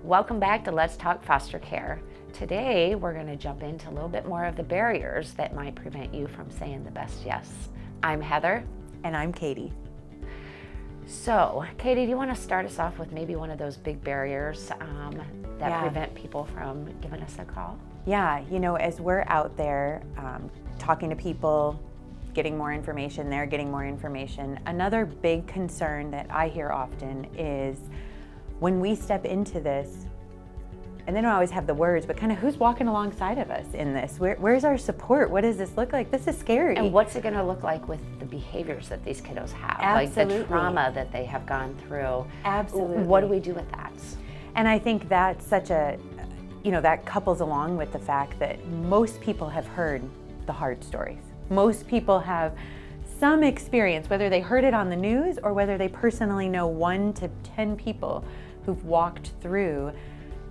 Welcome back to Let's Talk Foster Care. Today, we're going to jump into a little bit more of the barriers that might prevent you from saying the best yes. I'm Heather. And I'm Katie. So, Katie, do you want to start us off with maybe one of those big barriers that prevent people from giving us a call? Yeah, as we're out there talking to people, getting more information, they're getting more information. Another big concern that I hear often is when we step into this, and they don't always have the words, but kind of who's walking alongside of us in this? Where's our support? What does this look like? This is scary. And what's it going to look like with the behaviors that these kiddos have? Absolutely. Like the trauma that they have gone through. Absolutely. What do we do with that? And I think that's such a, that couples along with the fact that most people have heard the hard stories. Most people have some experience, whether they heard it on the news or whether they personally know 1 to 10 people who've walked through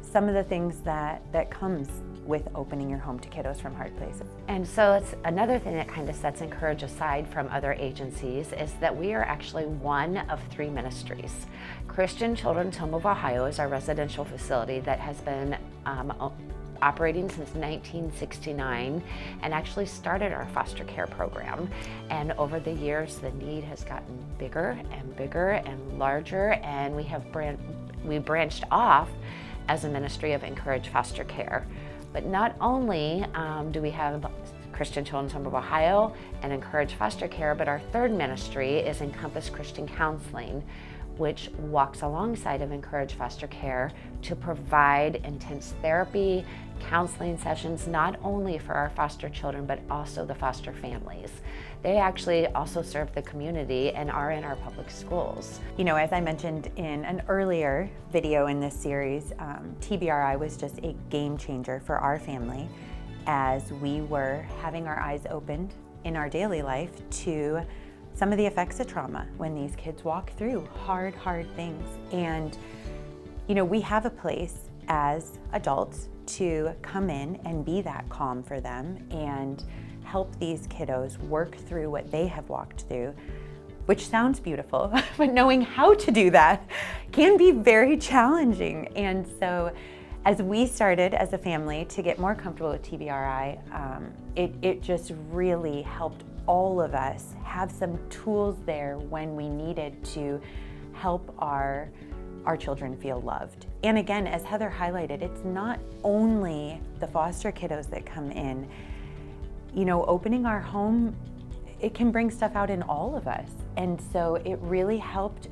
some of the things that comes with opening your home to kiddos from hard places. And so it's another thing that kind of sets Encourage aside from other agencies is that we are actually one of 3 ministries. Christian Children's Home of Ohio is our residential facility that has been operating since 1969 and actually started our foster care program. And over the years, the need has gotten bigger and bigger and larger, and we branched off as a ministry of Encourage Foster Care. But not only do we have Christian Children's Home of Ohio and Encourage Foster Care, but our third ministry is Encompass Christian Counseling, which walks alongside of Encourage Foster Care to provide intense therapy, counseling sessions, not only for our foster children, but also the foster families. They actually also serve the community and are in our public schools. As I mentioned in an earlier video in this series, TBRI was just a game changer for our family as we were having our eyes opened in our daily life to some of the effects of trauma when these kids walk through hard things. And, we have a place as adults to come in and be that calm for them and help these kiddos work through what they have walked through, which sounds beautiful, but knowing how to do that can be very challenging. And so as we started as a family to get more comfortable with TBRI, it just really helped all of us have some tools there when we needed to help our children feel loved. And again, as Heather highlighted, it's not only the foster kiddos that come in. Opening our home, it can bring stuff out in all of us. And so it really helped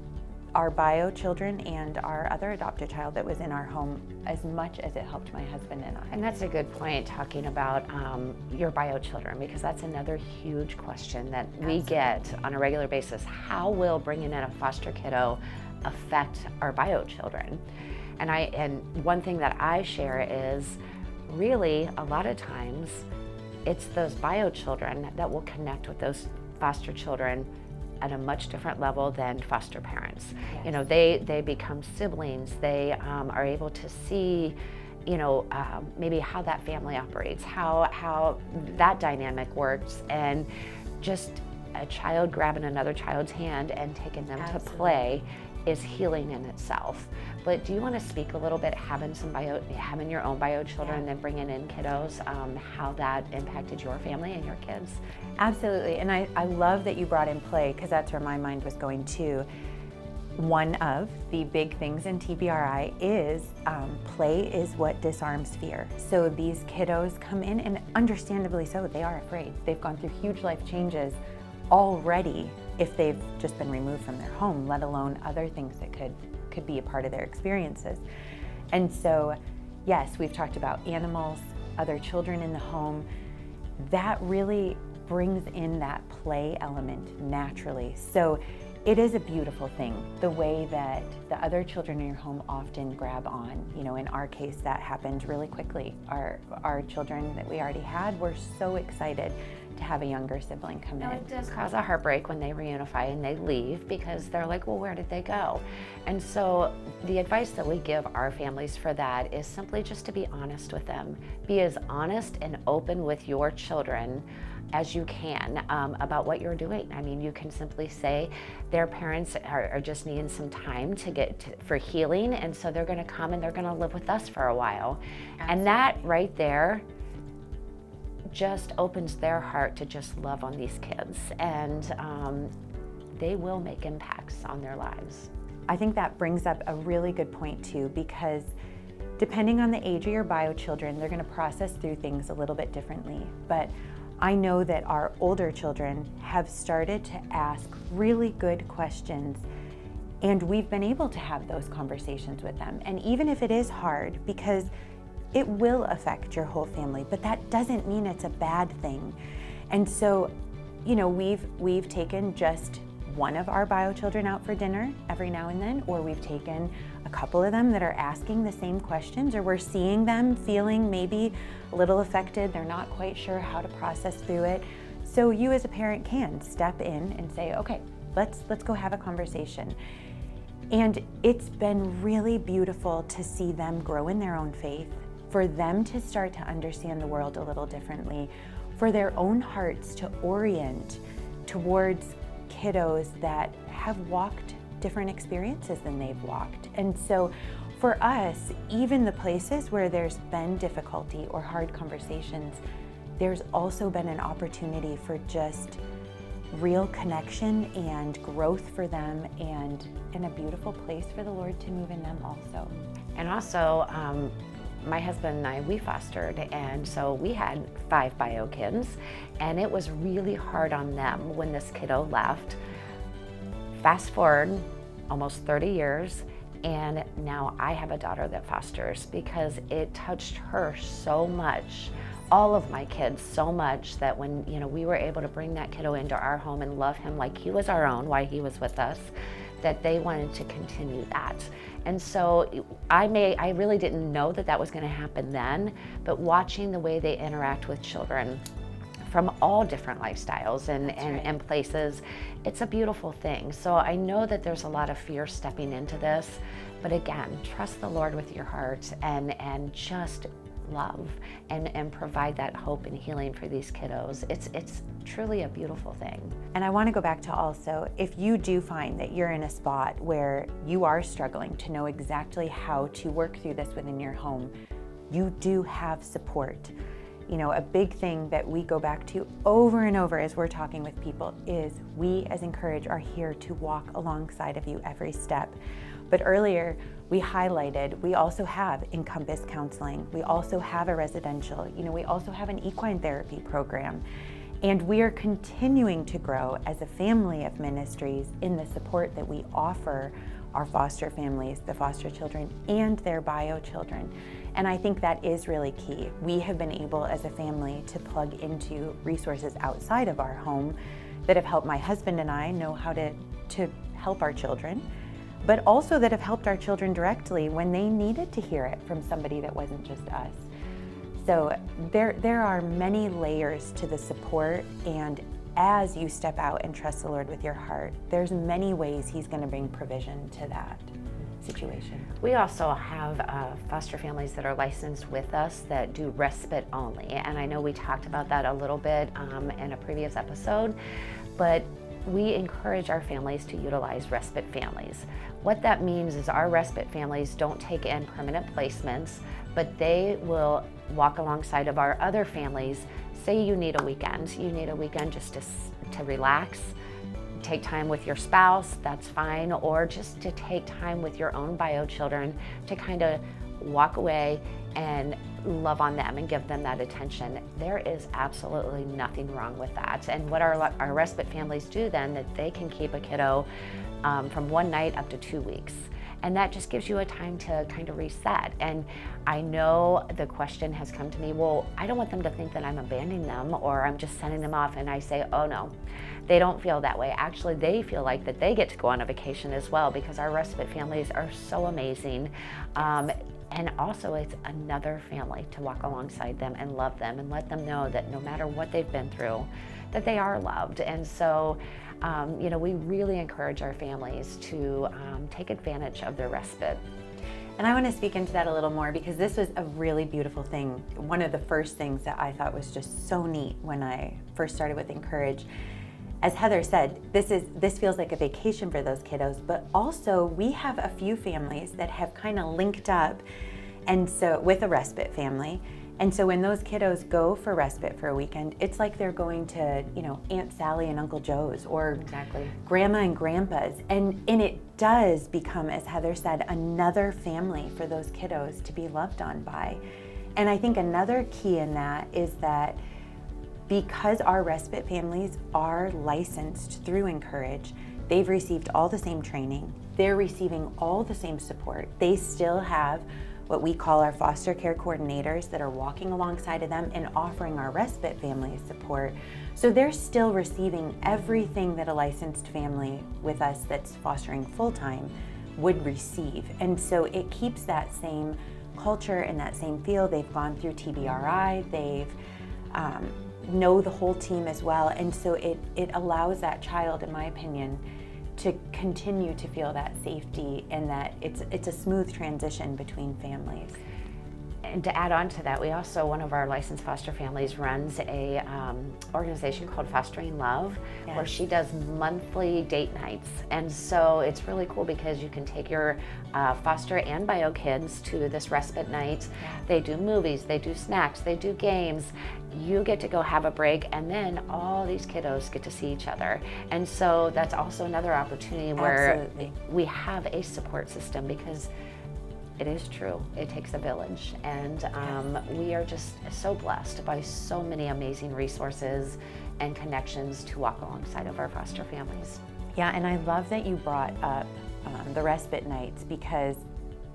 our bio children and our other adopted child that was in our home as much as it helped my husband and I. And that's a good point, talking about your bio children, because that's another huge question that we get on a regular basis. How will bringing in a foster kiddo affect our bio children? And one thing that I share is really a lot of times it's those bio children that will connect with those foster children at a much different level than foster parents. Yes. They become siblings. They are able to see, maybe how that family operates, how that dynamic works, and just a child grabbing another child's hand and taking them to play is healing in itself. But do you want to speak a little bit, having your own bio children and then bringing in kiddos, how that impacted your family and your kids? Absolutely, and I love that you brought in play, because that's where my mind was going to. One of the big things in TBRI is play is what disarms fear. So these kiddos come in, and understandably so, they are afraid. They've gone through huge life changes already if they've just been removed from their home, let alone other things that could be a part of their experiences. And so, yes, we've talked about animals, other children in the home. That really brings in that play element naturally. So it is a beautiful thing, the way that the other children in your home often grab on. In our case, that happened really quickly. Our children that we already had were so excited to have a younger sibling come No, in. it does cause a heartbreak when they reunify and they leave because they're like, well, where did they go? And so the advice that we give our families for that is simply just to be honest with them. Be as honest and open with your children as you can about what you're doing. I mean, you can simply say their parents are just needing some time for healing, and so they're going to come and they're going to live with us for a while. Absolutely. And that right there just opens their heart to just love on these kids, and they will make impacts on their lives. I think that brings up a really good point too, because depending on the age of your bio children, they're going to process through things a little bit differently. But I know that our older children have started to ask really good questions, and we've been able to have those conversations with them. And even if it is hard, because it will affect your whole family, but that doesn't mean it's a bad thing. And so, you know, we've taken just one of our bio children out for dinner every now and then, or we've taken a couple of them that are asking the same questions, or we're seeing them feeling maybe a little affected. They're not quite sure how to process through it. So you as a parent can step in and say, okay, let's go have a conversation. And it's been really beautiful to see them grow in their own faith, for them to start to understand the world a little differently, for their own hearts to orient towards kiddos that have walked different experiences than they've walked. And so for us, even the places where there's been difficulty or hard conversations, there's also been an opportunity for just real connection and growth for them, and a beautiful place for the Lord to move in them also. And also, my husband and I, we fostered, and so we had 5 bio kids, and it was really hard on them when this kiddo left. Fast forward almost 30 years, and now I have a daughter that fosters, because it touched her so much, all of my kids so much, that when we were able to bring that kiddo into our home and love him like he was our own while he was with us, that they wanted to continue that. And so I really didn't know that was going to happen then, but watching the way they interact with children from all different lifestyles and places, it's a beautiful thing. So I know that there's a lot of fear stepping into this, but again, trust the Lord with your heart and just love and provide that hope and healing for these kiddos. It's truly a beautiful thing. And I want to go back to also, if you do find that you're in a spot where you are struggling to know exactly how to work through this within your home, you do have support. A big thing that we go back to over and over as we're talking with people is we as Encourage are here to walk alongside of you every step. But earlier we highlighted, we also have Encompass Counseling. We also have a residential, we also have an equine therapy program. And we are continuing to grow as a family of ministries in the support that we offer our foster families, the foster children, and their bio children. And I think that is really key. We have been able as a family to plug into resources outside of our home that have helped my husband and I know how to help our children, but also that have helped our children directly when they needed to hear it from somebody that wasn't just us. So there are many layers to the support, and as you step out and trust the Lord with your heart, there's many ways He's going to bring provision to that situation. We also have foster families that are licensed with us that do respite only, and I know we talked about that a little bit in a previous episode, but we encourage our families to utilize respite families. What that means is our respite families don't take in permanent placements, but they will walk alongside of our other families. Say you need a weekend just to relax, take time with your spouse, that's fine, or just to take time with your own bio children to kind of walk away and love on them and give them that attention. There is absolutely nothing wrong with that. And what our respite families do then, that they can keep a kiddo from 1 night up to 2 weeks. And that just gives you a time to kind of reset. And I know the question has come to me, well, I don't want them to think that I'm abandoning them or I'm just sending them off. And I say, oh no, they don't feel that way. Actually, they feel like that they get to go on a vacation as well, because our respite families are so amazing. And also, it's another family to walk alongside them and love them and let them know that no matter what they've been through, that they are loved. And so, we really encourage our families to take advantage of their respite. And I want to speak into that a little more because this was a really beautiful thing. One of the first things that I thought was just so neat when I first started with Encourage. As Heather said, this feels like a vacation for those kiddos, but also we have a few families that have kind of linked up and so with a respite family. And so when those kiddos go for respite for a weekend, it's like they're going to, Aunt Sally and Uncle Joe's or Exactly. Grandma and Grandpa's. And it does become, as Heather said, another family for those kiddos to be loved on by. And I think another key in that is that because our respite families are licensed through Encourage, they've received all the same training, they're receiving all the same support. They still have what we call our foster care coordinators that are walking alongside of them and offering our respite families support. So they're still receiving everything that a licensed family with us that's fostering full-time would receive. And so it keeps that same culture and that same feel. They've gone through TBRI, they've know the whole team as well. And so it allows that child, in my opinion, to continue to feel that safety and that it's a smooth transition between families. And to add on to that, we also, one of our licensed foster families runs a organization called Fostering Love, Yes. where she does monthly date nights. And so it's really cool because you can take your foster and bio kids to this respite night. Yeah. They do movies, they do snacks, they do games. You get to go have a break, and then all these kiddos get to see each other. And so that's also another opportunity where Absolutely. we have a support system, because it is true, it takes a village, and we are just so blessed by so many amazing resources and connections to walk alongside of our foster families. Yeah, and I love that you brought up the respite nights, because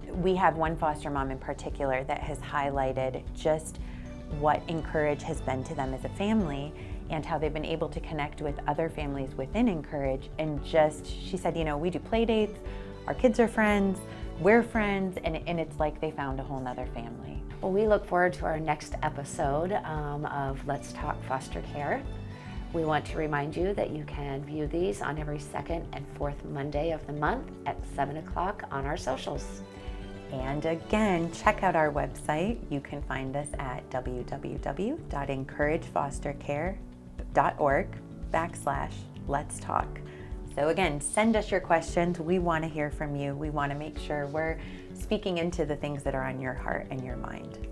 we have one foster mom in particular that has highlighted just what Encourage has been to them as a family and how they've been able to connect with other families within Encourage. And she said, we do play dates, our kids are friends, we're friends, and it's like they found a whole nother family. Well, we look forward to our next episode of Let's Talk Foster Care. We want to remind you that you can view these on every second and fourth Monday of the month at 7 o'clock on our socials. And again, check out our website. You can find us at www.encouragefostercare.org/Let's Talk. So again, send us your questions. We want to hear from you. We want to make sure we're speaking into the things that are on your heart and your mind.